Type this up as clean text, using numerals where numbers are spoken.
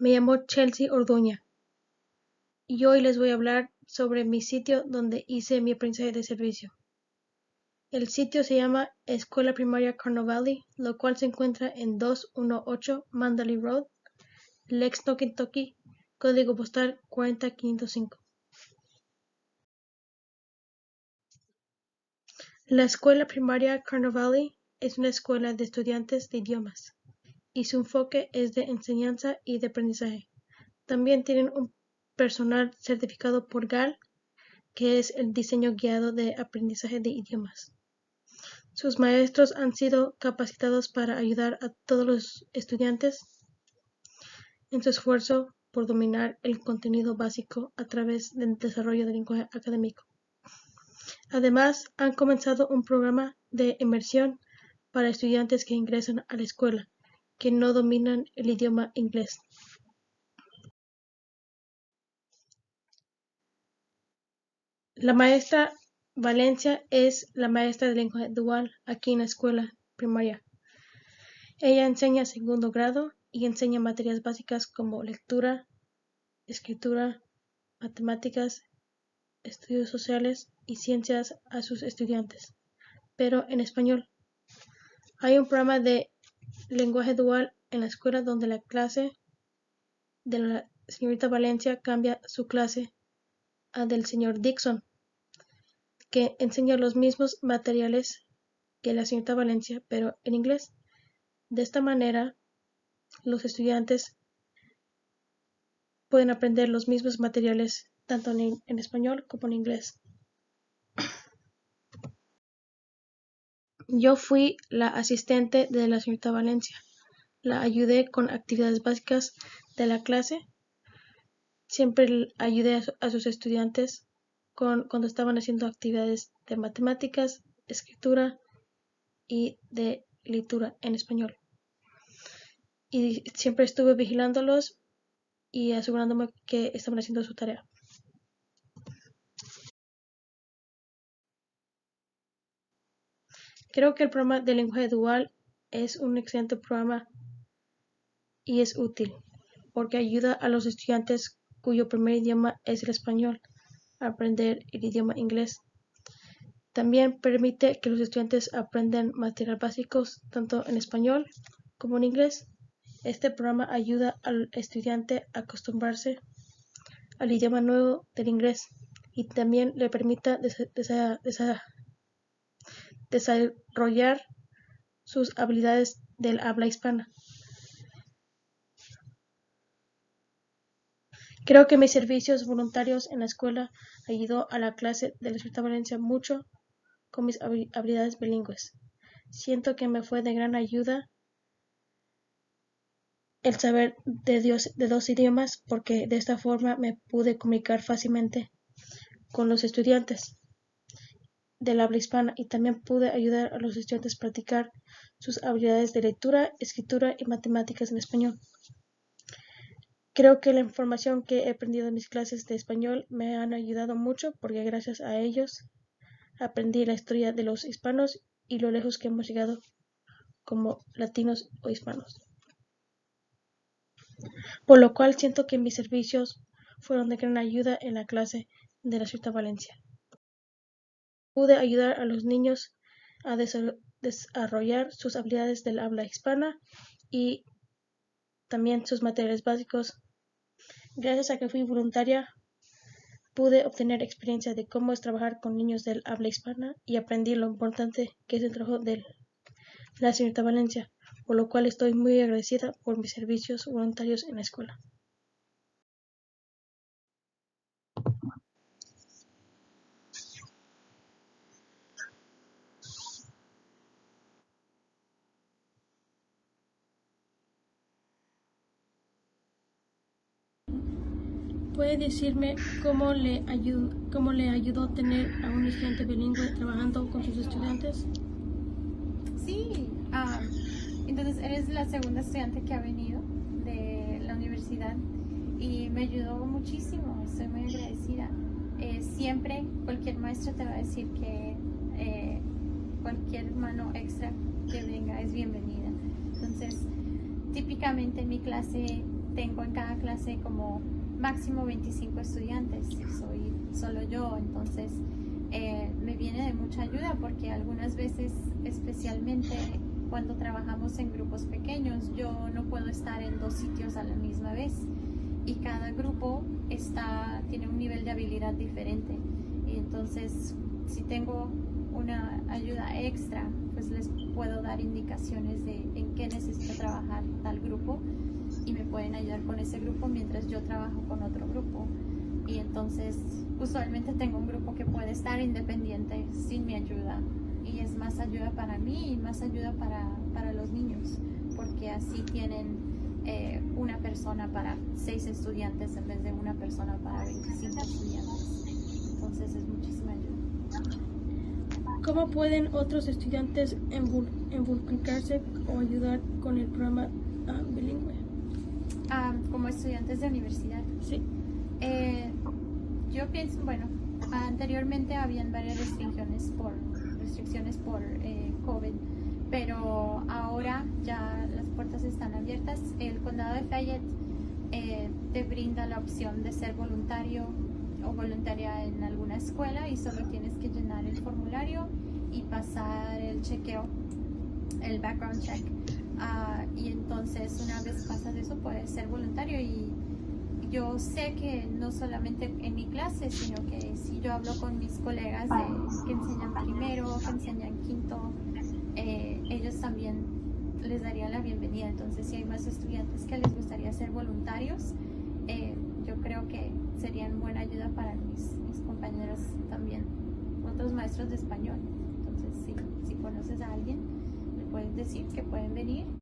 Me llamo Chelsea Orduña y hoy les voy a hablar sobre mi sitio donde hice mi aprendizaje de servicio. El sitio se llama Escuela Primaria Carno Valley, lo cual se encuentra en 218 Mandalay Road, Lexington, Kentucky, código postal 40505. La Escuela Primaria Carno Valley es una escuela de estudiantes de idiomas y su enfoque es de enseñanza y de aprendizaje. También tienen un personal certificado por GAL, que es el diseño guiado de aprendizaje de idiomas. Sus maestros han sido capacitados para ayudar a todos los estudiantes en su esfuerzo por dominar el contenido básico a través del desarrollo del lenguaje académico. Además, han comenzado un programa de inmersión para estudiantes que ingresan a la escuela que no dominan el idioma inglés. La maestra Valencia es la maestra de lenguaje dual aquí en la escuela primaria. Ella enseña segundo grado y enseña materias básicas como lectura, escritura, matemáticas, estudios sociales y ciencias a sus estudiantes, pero en español. Hay un programa de lenguaje dual en la escuela donde la clase de la señorita Valencia cambia su clase a del señor Dixon, que enseña los mismos materiales que la señorita Valencia, pero en inglés. De esta manera, los estudiantes pueden aprender los mismos materiales tanto en español como en inglés. Yo fui la asistente de la señorita Valencia. La ayudé con actividades básicas de la clase. Siempre ayudé a sus estudiantes cuando estaban haciendo actividades de matemáticas, escritura y de lectura en español. Y siempre estuve vigilándolos y asegurándome que estaban haciendo su tarea. Creo que el programa de lenguaje dual es un excelente programa y es útil porque ayuda a los estudiantes cuyo primer idioma es el español a aprender el idioma inglés. También permite que los estudiantes aprendan materiales básicos tanto en español como en inglés. Este programa ayuda al estudiante a acostumbrarse al idioma nuevo del inglés y también le permite desarrollar sus habilidades del habla hispana. Creo que mis servicios voluntarios en la escuela ayudó a la clase de la señorita Valencia mucho con mis habilidades bilingües. Siento que me fue de gran ayuda el saber de dos idiomas porque de esta forma me pude comunicar fácilmente con los estudiantes del habla hispana y también pude ayudar a los estudiantes a practicar sus habilidades de lectura, escritura y matemáticas en español. Creo que la información que he aprendido en mis clases de español me han ayudado mucho porque gracias a ellos aprendí la historia de los hispanos y lo lejos que hemos llegado como latinos o hispanos. Por lo cual siento que mis servicios fueron de gran ayuda en la clase de la señorita Valencia. Pude ayudar a los niños a desarrollar sus habilidades del habla hispana y también sus materiales básicos. Gracias a que fui voluntaria, pude obtener experiencia de cómo es trabajar con niños del habla hispana y aprendí lo importante que es el trabajo de la señorita Valencia, por lo cual estoy muy agradecida por mis servicios voluntarios en la escuela. ¿Puede decirme cómo le ayudó tener a un estudiante bilingüe trabajando con sus estudiantes? Sí, entonces eres la segunda estudiante que ha venido de la universidad y me ayudó muchísimo, estoy muy agradecida. Siempre cualquier maestro te va a decir que cualquier mano extra que venga es bienvenida. Entonces, típicamente en mi clase tengo en cada clase como máximo 25 estudiantes y soy solo yo, entonces me viene de mucha ayuda porque algunas veces, especialmente cuando trabajamos en grupos pequeños, yo no puedo estar en 2 sitios a la misma vez y cada grupo tiene un nivel de habilidad diferente, y entonces si tengo una ayuda extra, pues les puedo dar indicaciones de en qué necesito trabajar tal grupo y me pueden ayudar con ese grupo mientras yo trabajo con otro grupo. Y entonces usualmente tengo un grupo que puede estar independiente sin mi ayuda, y es más ayuda para mí y más ayuda para los niños, porque así tienen una persona para 6 estudiantes en vez de una persona para 25 estudiantes. Entonces es muchísima ayuda. ¿Cómo pueden otros estudiantes involucrarse o ayudar con el programa bilingüe? Como estudiantes de universidad. Sí. Yo pienso, bueno, anteriormente habían varias restricciones por COVID, pero ahora ya las puertas están abiertas. El condado de Fayette te brinda la opción de ser voluntario o voluntaria en alguna escuela, y solo tienes que llenar el formulario y pasar el chequeo, el background check. Y entonces una vez pasas eso puedes ser voluntario, y yo sé que no solamente en mi clase, sino que si yo hablo con mis colegas que enseñan primero, que enseñan quinto, ellos también les darían la bienvenida. Entonces si hay más estudiantes que les gustaría ser voluntarios, yo creo que serían buena ayuda para mis compañeros también, otros maestros de español. Entonces si conoces a alguien, le puedes decir que pueden venir.